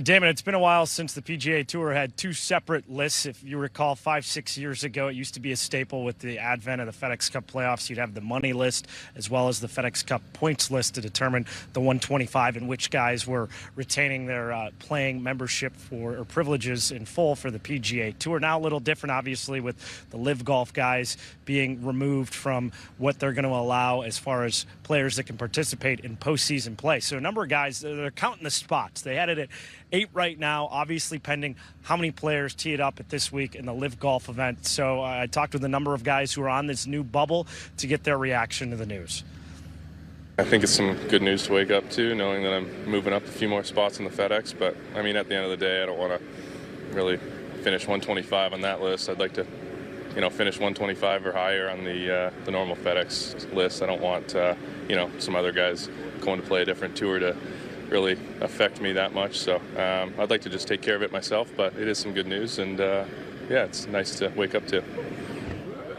Damon, it's been a while since the PGA Tour had two separate lists. If you recall, 5-6 years ago, it used to be a staple with the advent of the FedExCup playoffs. You'd have the money list as well as the FedExCup points list to determine the 125 and which guys were retaining their playing membership or privileges in full for the PGA Tour. Now a little different, obviously, with the Live Golf guys being removed from what they're going to allow as far as players that can participate in postseason play. So a number of guys, they're counting the spots. They had it at 8 right now, obviously pending how many players tee it up at this week in the Live Golf event. So I talked with a number of guys who are on this new bubble to get their reaction to the news. I think it's some good news to wake up to, knowing that I'm moving up a few more spots in the FedEx. But, I mean, at the end of the day, I don't want to really finish 125 on that list. I'd like to, finish 125 or higher on the normal FedEx list. I don't want, some other guys going to play a different tour to really affect me that much. So I'd like to just take care of it myself, but it is some good news, and it's nice to wake up to.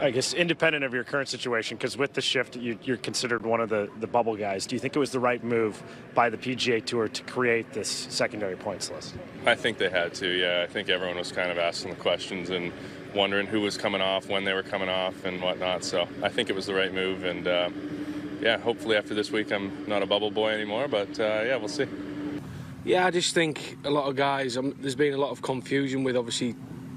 I guess independent of your current situation, because with the shift, you're considered one of the bubble guys. Do you think it was the right move by the PGA Tour to create this secondary points list? I think they had to, yeah. I think everyone was kind of asking the questions and wondering who was coming off, when they were coming off, and whatnot. So I think it was the right move, and hopefully after this week I'm not a bubble boy anymore, but we'll see. Yeah, I just think a lot of guys, there's been a lot of confusion with, obviously,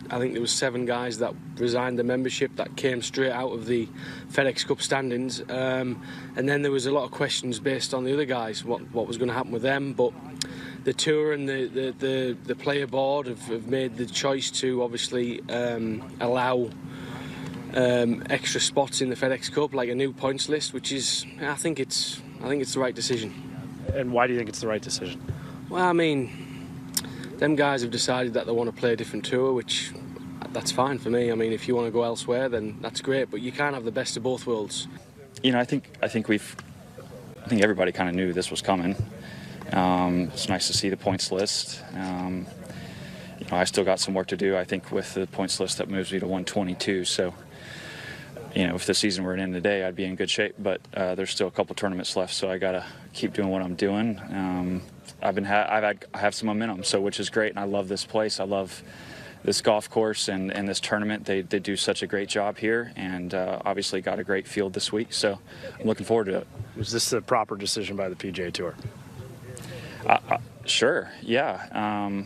I think there was 7 guys that resigned their membership that came straight out of the FedExCup standings, and then there was a lot of questions based on the other guys, what was going to happen with them. But the tour and the player board have made the choice to obviously allow extra spots in the FedExCup, like a new points list, which is, I think it's the right decision. And why do you think it's the right decision? Well, I mean, them guys have decided that they want to play a different tour, which that's fine for me. I mean, if you want to go elsewhere, then that's great, but you can't have the best of both worlds. I think everybody kind of knew this was coming. It's nice to see the points list. I still got some work to do, I think, with the points list that moves me to 122. So, if the season were to end today, I'd be in good shape. But there's still a couple tournaments left, so I gotta keep doing what I'm doing. I have some momentum, which is great, and I love this place. I love this golf course and this tournament. They do such a great job here, and obviously got a great field this week. So I'm looking forward to it. Was this the proper decision by the PGA Tour? Sure. Yeah.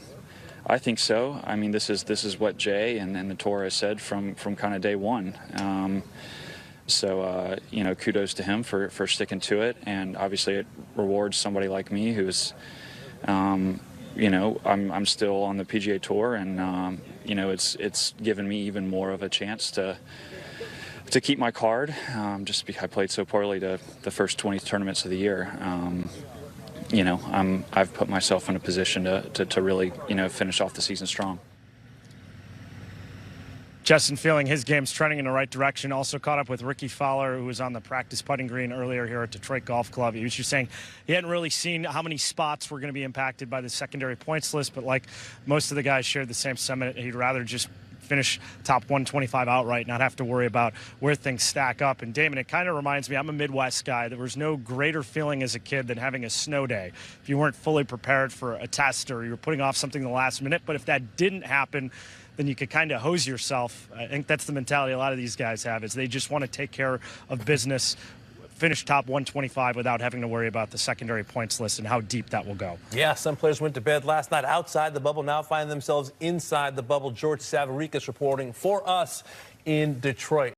I think so. I mean, this is what Jay and the tour has said from kind of day one. Kudos to him for sticking to it, and obviously it rewards somebody like me who's, I'm still on the PGA Tour, and it's given me even more of a chance to keep my card. Just because I played so poorly the first 20 tournaments of the year. I've put myself in a position to really, finish off the season strong. Chesson feeling his game's trending in the right direction. Also caught up with Ricky Fowler, who was on the practice putting green earlier here at Detroit Golf Club. He was just saying he hadn't really seen how many spots were going to be impacted by the secondary points list, but like most of the guys shared the same sentiment, he'd rather just finish top 125 outright, not have to worry about where things stack up. And Damon, it kind of reminds me, I'm a Midwest guy. There was no greater feeling as a kid than having a snow day. If you weren't fully prepared for a test or you were putting off something the last minute, but if that didn't happen, then you could kind of hose yourself. I think that's the mentality a lot of these guys have, is they just want to take care of business, finish top 125 without having to worry about the secondary points list and how deep that will go. Yeah, some players went to bed last night outside the bubble, now find themselves inside the bubble. Geroge Savaricas reporting for us in Detroit.